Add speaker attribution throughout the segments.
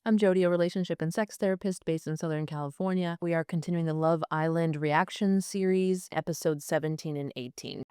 Speaker 1: I'm Jodie, a relationship and sex therapist based in Southern California. We are continuing the Love Island reaction series, episodes 17 and 18.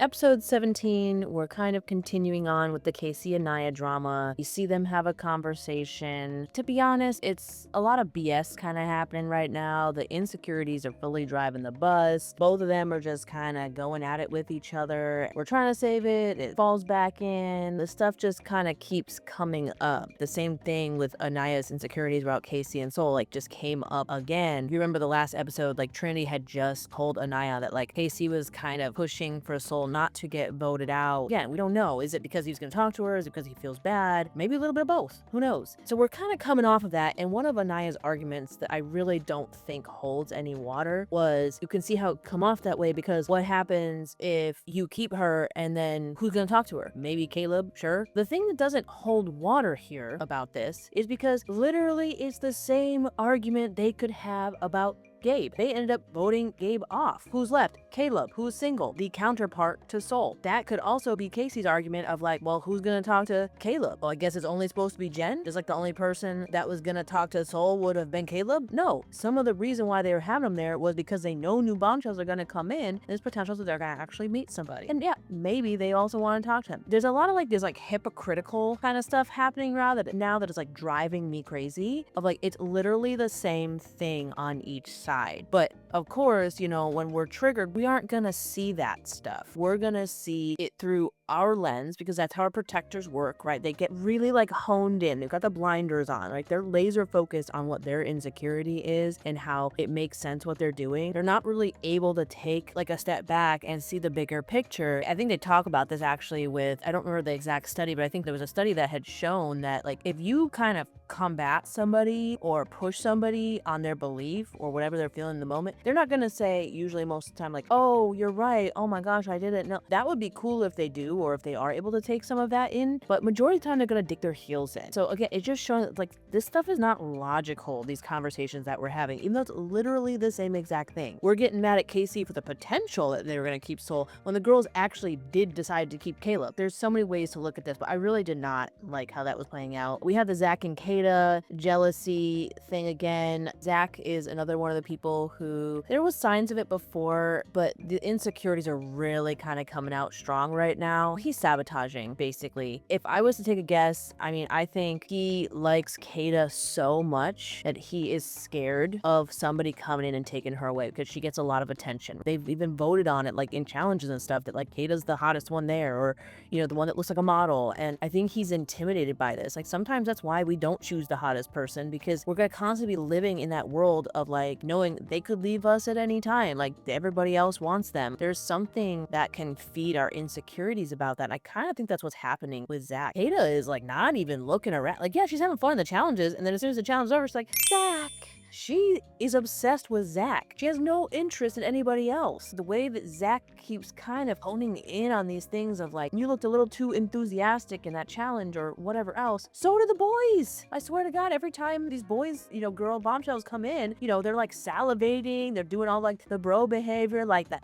Speaker 1: Episode 17, we're kind of continuing on with the Casey and Nia drama. You see them have a conversation. To be honest, it's a lot of BS kind of happening right now. The insecurities are fully driving the bus. Both of them are just kind of going at it with each other. We're trying to save it. It falls back in. The stuff just kind of keeps coming up. The same thing with Ania's insecurities about Casey and Soul, like, just came up again. You remember the last episode, like, Trinity had just told Ania that, like, Casey was kind of pushing for Soul not to get voted out. Again, we don't know. Is it because he's going to talk to her? Is it because he feels bad? Maybe a little bit of both. Who knows? So we're kind of coming off of that. And one of Ania's arguments that I really don't think holds any water was, you can see how it come off that way, because what happens if you keep her and then who's going to talk to her? Maybe Caleb, sure. The thing that doesn't hold water here about this is because literally it's the same argument they could have about Gabe. They ended up voting Gabe off. Who's left? Caleb, who's single, the counterpart to Soul. That could also be Casey's argument of, like, well, who's gonna talk to Caleb? Well, I guess it's only supposed to be Jen? Just like the only person that was gonna talk to Soul would have been Caleb? No. Some of the reason why they were having him there was because they know new bombshells are gonna come in, and there's potential that they're gonna actually meet somebody. And yeah, maybe they also want to talk to him. There's a lot of like, hypocritical kind of stuff happening now that is like driving me crazy, of like, it's literally the same thing on each side. But of course, you know, when we're triggered, we aren't gonna see that stuff. We're gonna see it through our lens, because that's how our protectors work, right? They get really like honed in. They've got the blinders on, right? They're laser focused on what their insecurity is and how it makes sense what they're doing. They're not really able to take like a step back and see the bigger picture. I think they talk about this actually with, I don't remember the exact study, but I think there was a study that had shown that, like, if you kind of combat somebody or push somebody on their belief or whatever they're feeling in the moment, they're not gonna say, usually most of the time, like, oh, you're right, oh my gosh, I didn't know. That would be cool if they do, or if they are able to take some of that in, but majority of the time they're gonna dig their heels in. So again, it's just showing that, like, this stuff is not logical, these conversations that we're having, even though it's literally the same exact thing. We're getting mad at Casey for the potential that they were gonna keep Soul when the girls actually did decide to keep Caleb. There's so many ways to look at this, but I really did not like how that was playing out. We have the Zach and Kata jealousy thing again. Zach is another one of the people who, there was signs of it before, but the insecurities are really kind of coming out strong right now. He's sabotaging, basically. If I was to take a guess, I mean, I think he likes Kata so much that he is scared of somebody coming in and taking her away, because she gets a lot of attention. They've even voted on it, like in challenges and stuff, that like Kata's the hottest one there, or, you know, the one that looks like a model. And I think he's intimidated by this. Like, sometimes that's why we don't choose the hottest person, because we're gonna constantly be living in that world of like knowing they could leave us at any time, like everybody else wants them. There's something that can feed our insecurities about that. And I kind of think that's what's happening with Zach. Kata is like not even looking around. Like, yeah, she's having fun in the challenges, and then as soon as the challenge is over, she's like, Zach. She is obsessed with Zach. She has no interest in anybody else. The way that Zach keeps kind of honing in on these things of like, you looked a little too enthusiastic in that challenge or whatever else. So do the boys. I swear to God, every time these boys, you know, girl bombshells come in, you know, they're like salivating. They're doing all like the bro behavior, like the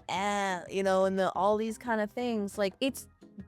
Speaker 1: you know, and the all these kind of things. Like, it's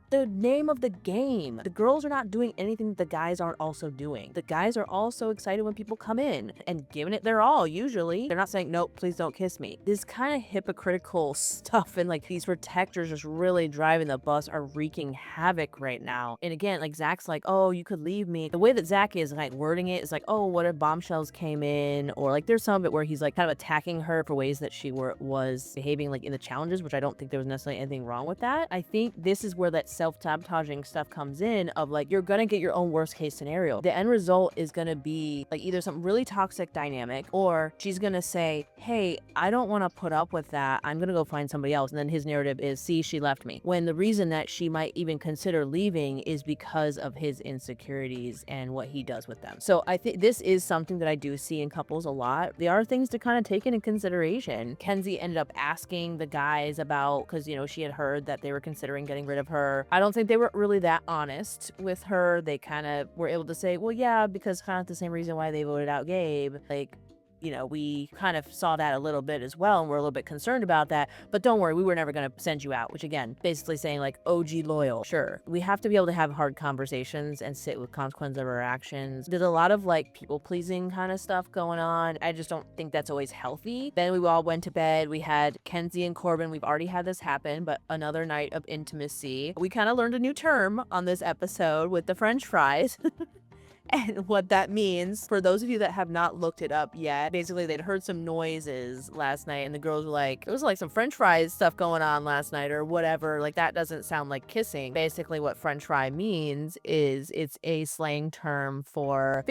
Speaker 1: the name of the game. The girls are not doing anything that the guys aren't also doing. The guys are also excited when people come in and giving it their all. Usually they're not saying, nope, please don't kiss me. This kind of hypocritical stuff and like these protectors just really driving the bus are wreaking havoc right now. And again, like, Zach's like, oh, you could leave me. The way that Zach is like wording it is like, oh, what if bombshells came in? Or like, there's some of it where he's like kind of attacking her for ways that she was behaving like in the challenges, which I don't think there was necessarily anything wrong with that. I think this is where that self-sabotaging stuff comes in, of like, you're gonna get your own worst case scenario. The end result is gonna be like either some really toxic dynamic, or she's gonna say, hey, I don't want to put up with that, I'm gonna go find somebody else. And then his narrative is, see, she left me, when the reason that she might even consider leaving is because of his insecurities and what he does with them. So I think this is something that I do see in couples a lot. There are things to kind of take into consideration. Kenzie ended up asking the guys about, because, you know, she had heard that they were considering getting rid of her. I don't think they were really that honest with her. They kind of were able to say, well, yeah, because kind of the same reason why they voted out Gabe. Like, we kind of saw that a little bit as well, and we're a little bit concerned about that. But don't worry, we were never going to send you out, which again, basically saying like OG loyal. Sure, we have to be able to have hard conversations and sit with consequences of our actions. There's a lot of like people pleasing kind of stuff going on. I just don't think that's always healthy. Then we all went to bed. We had Kenzie and Corbin. We've already had this happen, but another night of intimacy. We kind of learned a new term on this episode with the French fries. And what that means, for those of you that have not looked it up yet, basically they'd heard some noises last night and the girls were like, there was like some French fries stuff going on last night or whatever. Like that doesn't sound like kissing. Basically what French fry means is it's a slang term for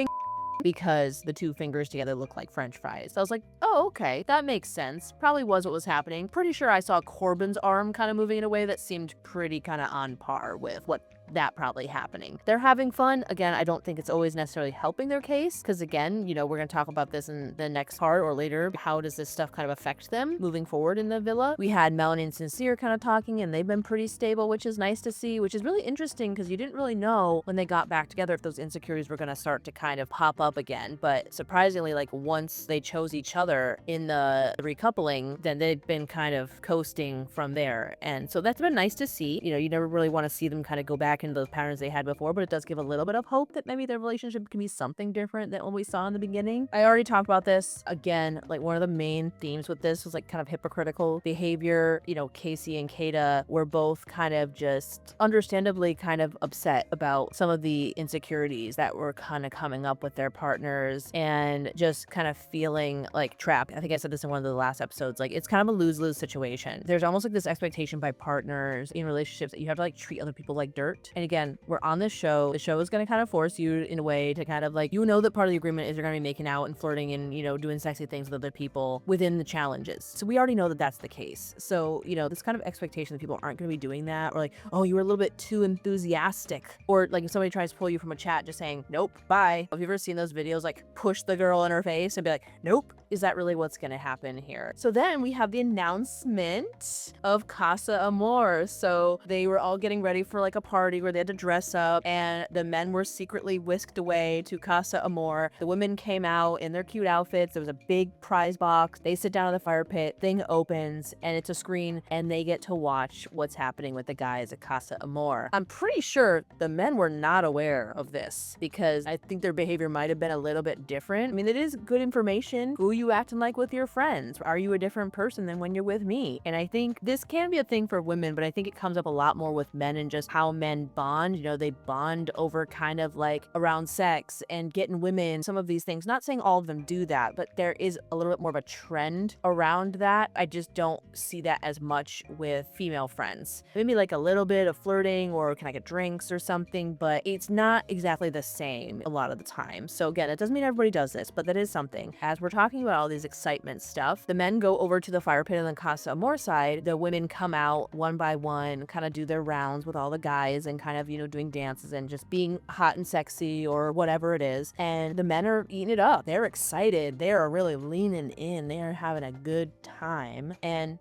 Speaker 1: because the two fingers together look like French fries. So I was like, oh, okay, that makes sense. Probably was what was happening. Pretty sure I saw Corbin's arm kind of moving in a way that seemed pretty kind of on par with what that probably happening. They're having fun. Again, I don't think it's always necessarily helping their case because again, we're going to talk about this in the next part or later. How does this stuff kind of affect them moving forward in the villa? We had Melanie and Sincere kind of talking and they've been pretty stable, which is nice to see, which is really interesting because you didn't really know when they got back together if those insecurities were going to start to kind of pop up again. But surprisingly, like once they chose each other in the recoupling, then they've been kind of coasting from there. And so that's been nice to see. You never really want to see them kind of go back into those patterns they had before, but it does give a little bit of hope that maybe their relationship can be something different than what we saw in the beginning. I already talked about this. Again, like one of the main themes with this was like kind of hypocritical behavior. Casey and Kata were both kind of just understandably kind of upset about some of the insecurities that were kind of coming up with their partners and just kind of feeling like trapped. I think I said this in one of the last episodes, like it's kind of a lose-lose situation. There's almost like this expectation by partners in relationships that you have to like treat other people like dirt. And again, we're on this show. The show is going to kind of force you in a way to kind of like, that part of the agreement is you're going to be making out and flirting and, doing sexy things with other people within the challenges. So we already know that that's the case. So, this kind of expectation that people aren't going to be doing that or like, oh, you were a little bit too enthusiastic. Or like if somebody tries to pull you from a chat just saying, nope, bye. Have you ever seen those videos like push the girl in her face and be like, nope? Is that really what's going to happen here? So then we have the announcement of Casa Amor. So they were all getting ready for like a party where they had to dress up and the men were secretly whisked away to Casa Amor. The women came out in their cute outfits. There was a big prize box. They sit down in the fire pit, thing opens and it's a screen and they get to watch what's happening with the guys at Casa Amor. I'm pretty sure the men were not aware of this because I think their behavior might have been a little bit different. I mean, it is good information. Who you acting like with your friends? Are you a different person than when you're with me? And I think this can be a thing for women, but I think it comes up a lot more with men and just how men bond. They bond over kind of like around sex and getting women, some of these things. Not saying all of them do that, but there is a little bit more of a trend around that. I just don't see that as much with female friends. Maybe like a little bit of flirting or can I get drinks or something, but it's not exactly the same a lot of the time. So again, it doesn't mean everybody does this, but that is something. As we're talking about all these excitement stuff, the men go over to the fire pit on the Casa Amor side. The women come out one by one, kind of do their rounds with all the guys and kind of, doing dances and just being hot and sexy or whatever it is. And the men are eating it up. They're excited. They are really leaning in. They are having a good time. And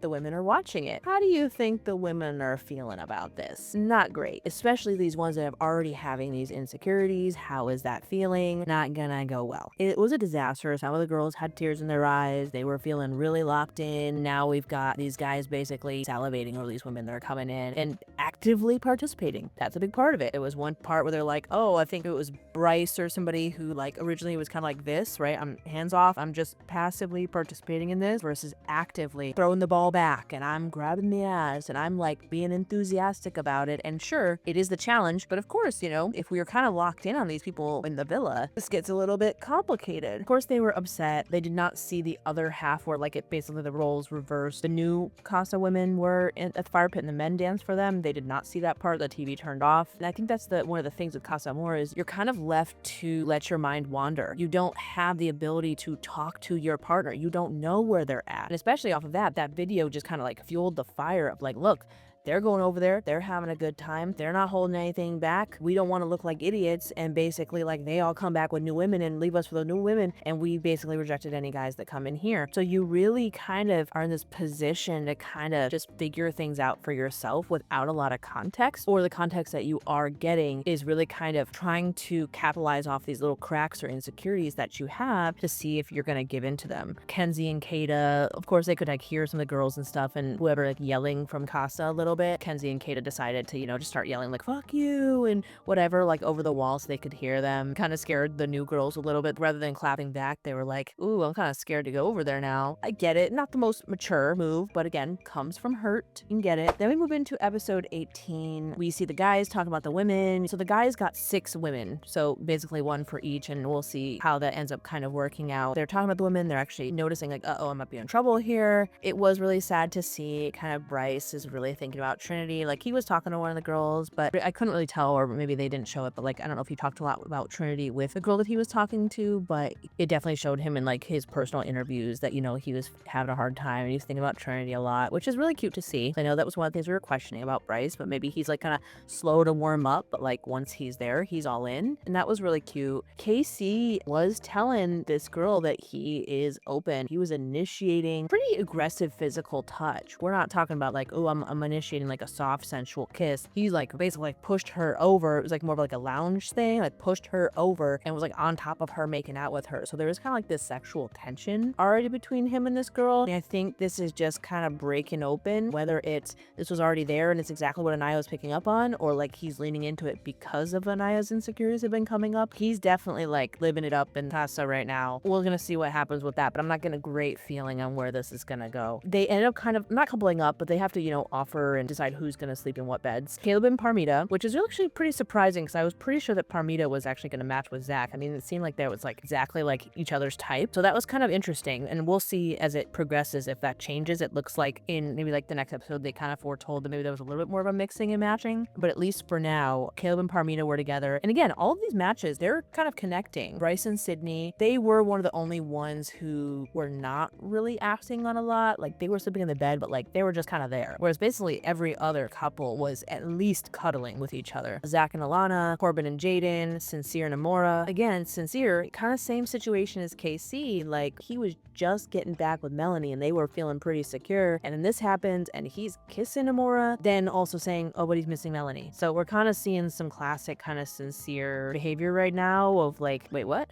Speaker 1: the women are watching it. How do you think the women are feeling about this? Not great, especially these ones that are already having these insecurities. How is that feeling? Not gonna go well. It was a disaster. Some of the girls had tears in their eyes. They were feeling really locked in. Now we've got these guys basically salivating over these women that are coming in and actively participating. That's a big part of it. It was one part where they're like, oh, I think it was Bryce or somebody who like originally was kind of like this, right? I'm hands off. I'm just passively participating in this versus actively throwing the ball back and I'm grabbing the ass and I'm like being enthusiastic about it. And sure, it is the challenge, but of course, if we are kind of locked in on these people in the villa, this gets a little bit complicated. Of course, they were upset. They did not see the other half where like it basically the roles reversed. The new Casa women were at the fire pit and the men danced for them. They did not see that part. The TV turned off. And I think that's one of the things with Casa Amor is you're kind of left to let your mind wander. You don't have the ability to talk to your partner. You don't know where they're at. And especially off of that video just kind of like fueled the fire of like, look, they're going over there, they're having a good time, they're not holding anything back. We don't want to look like idiots and basically like they all come back with new women and leave us for the new women, and we basically rejected any guys that come in here. So you really kind of are in this position to kind of just figure things out for yourself without a lot of context, or the context that you are getting is really kind of trying to capitalize off these little cracks or insecurities that you have to see if you're going to give in to them. Kenzie and Kata, of course, they could like hear some of the girls and stuff and whoever like yelling from Casa a little bit. Kenzie and Kata decided to, just start yelling like fuck you and whatever, like over the wall so they could hear them. Kind of scared the new girls a little bit. Rather than clapping back, they were like, ooh, I'm kind of scared to go over there now. I get it. Not the most mature move, but again, comes from hurt. You can get it. Then we move into episode 18. We see the guys talking about the women. So the guys got 6 women. So basically one for each, and we'll see how that ends up kind of working out. They're talking about the women. They're actually noticing like, uh-oh, I might be in trouble here. It was really sad to see kind of Bryce is really thinking about Trinity. Like he was talking to one of the girls, but I couldn't really tell, or maybe they didn't show it, but like, I don't know if he talked a lot about Trinity with the girl that he was talking to, but it definitely showed him in like his personal interviews that, he was having a hard time and he was thinking about Trinity a lot, which is really cute to see. I know that was one of the things we were questioning about Bryce, but maybe he's like kind of slow to warm up, but like once he's there, he's all in. And that was really cute. Casey was telling this girl that he is open. He was initiating pretty aggressive physical touch. We're not talking about like, oh, I'm initiating like a soft sensual kiss. He's like basically like pushed her over. It was like more of like a lounge thing, like pushed her over and was like on top of her making out with her. So there was kind of like this sexual tension already between him and this girl. And I think this is just kind of breaking open, whether this was already there and it's exactly what Anaya was picking up on, or like he's leaning into it because of Anaya's insecurities have been coming up. He's definitely like living it up in Casa right now. We're gonna see what happens with that, but I'm not getting a great feeling on where this is gonna go. They ended up kind of not coupling up, but they have to, offer and decide who's gonna sleep in what beds. Caleb and Parmita, which is actually pretty surprising because I was pretty sure that Parmita was actually gonna match with Zach. I mean, it seemed like there was like exactly like each other's type. So that was kind of interesting. And we'll see as it progresses if that changes. It looks like in maybe like the next episode, they kind of foretold that maybe there was a little bit more of a mixing and matching. But at least for now, Caleb and Parmita were together. And again, all of these matches, they're kind of connecting. Bryce and Sydney, they were one of the only ones who were not really acting on a lot. Like they were sleeping in the bed, but like they were just kind of there. Whereas basically every other couple was at least cuddling with each other. Zach and Alana, Corbin and Jaden, Sincere and Amora. Again, Sincere, kind of same situation as KC. Like he was just getting back with Melanie and they were feeling pretty secure. And then this happens and he's kissing Amora, then also saying, oh, but he's missing Melanie. So we're kind of seeing some classic kind of Sincere behavior right now of like, wait, what?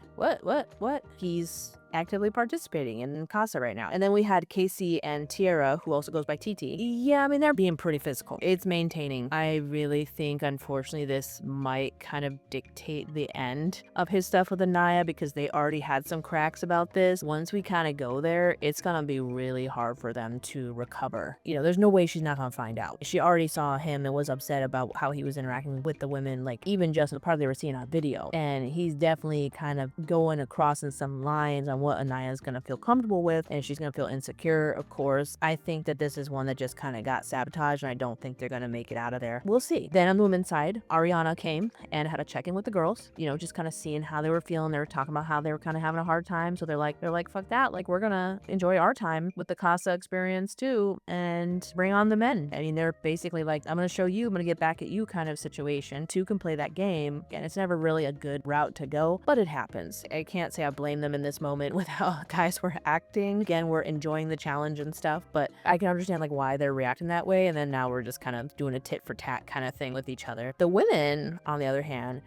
Speaker 1: He's actively participating in Casa right now. And then we had Casey and Tiara, who also goes by TT. Yeah, I mean, they're being pretty physical. It's maintaining. I really think, unfortunately, this might kind of dictate the end of his stuff with Anaya because they already had some cracks about this. Once we kind of go there, it's gonna be really hard for them to recover. There's no way she's not gonna find out. She already saw him and was upset about how he was interacting with the women, like even just the part they were seeing on video. And he's definitely kind of going across in some lines on what Anaya is going to feel comfortable with, and she's going to feel insecure, of course. I think that this is one that just kind of got sabotaged, and I don't think they're going to make it out of there. We'll see. Then on the women's side, Ariana came and had a check-in with the girls, just kind of seeing how they were feeling. They were talking about how they were kind of having a hard time, so they're like, fuck that. Like, we're going to enjoy our time with the Casa experience too, and bring on the men. I mean, they're basically like, I'm going to show you, I'm going to get back at you kind of situation. Two can play that game, and it's never really a good route to go, but it happens. I can't say I blame them in this moment with how guys were acting. Again, we're enjoying the challenge and stuff, but I can understand like why they're reacting that way, and then now we're just kind of doing a tit for tat kind of thing with each other. The women, on the other hand,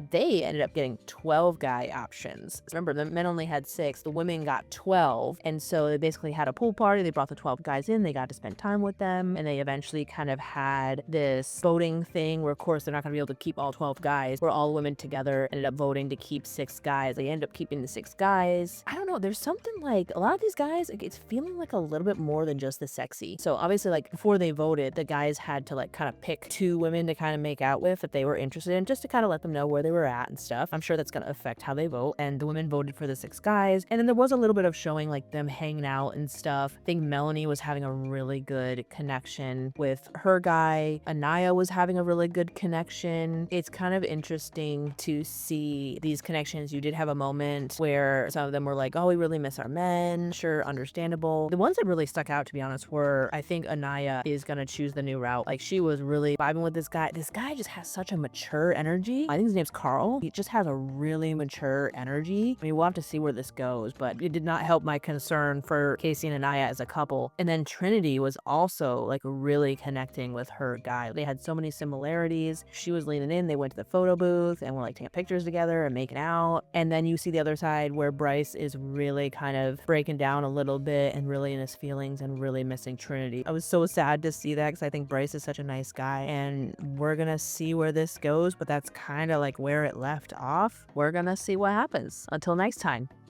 Speaker 1: they ended up getting 12 guy options. Remember, the men only had 6, the women got 12. And so they basically had a pool party. They brought the 12 guys in, they got to spend time with them. And they eventually kind of had this voting thing where, of course, they're not going to be able to keep all 12 guys, where all women together ended up voting to keep 6 guys. They ended up keeping the 6 guys. I don't know, there's something like a lot of these guys, like, it's feeling like a little bit more than just the sexy. So obviously, like before they voted, the guys had to like kind of pick 2 women to kind of make out with that they were interested in, just to kind of let them know where where they were at and stuff. I'm sure that's gonna affect how they vote. And the women voted for the 6 guys. And then there was a little bit of showing like them hanging out and stuff. I think Melanie was having a really good connection with her guy. Anaya was having a really good connection. It's kind of interesting to see these connections. You did have a moment where some of them were like, oh, we really miss our men. Sure, understandable. The ones that really stuck out, to be honest, were I think Anaya is gonna choose the new route. Like she was really vibing with this guy. This guy just has such a mature energy. I think his name's Carl. He just has a really mature energy. I mean, we'll have to see where this goes, but it did not help my concern for Casey and Anaya as a couple. And then Trinity was also like really connecting with her guy. They had so many similarities. She was leaning in. They went to the photo booth and were like taking pictures together and making out. And then you see the other side where Bryce is really kind of breaking down a little bit and really in his feelings and really missing Trinity. I was so sad to see that because I think Bryce is such a nice guy, and we're gonna see where this goes, but that's kind of like where it left off. We're gonna see what happens. Until next time.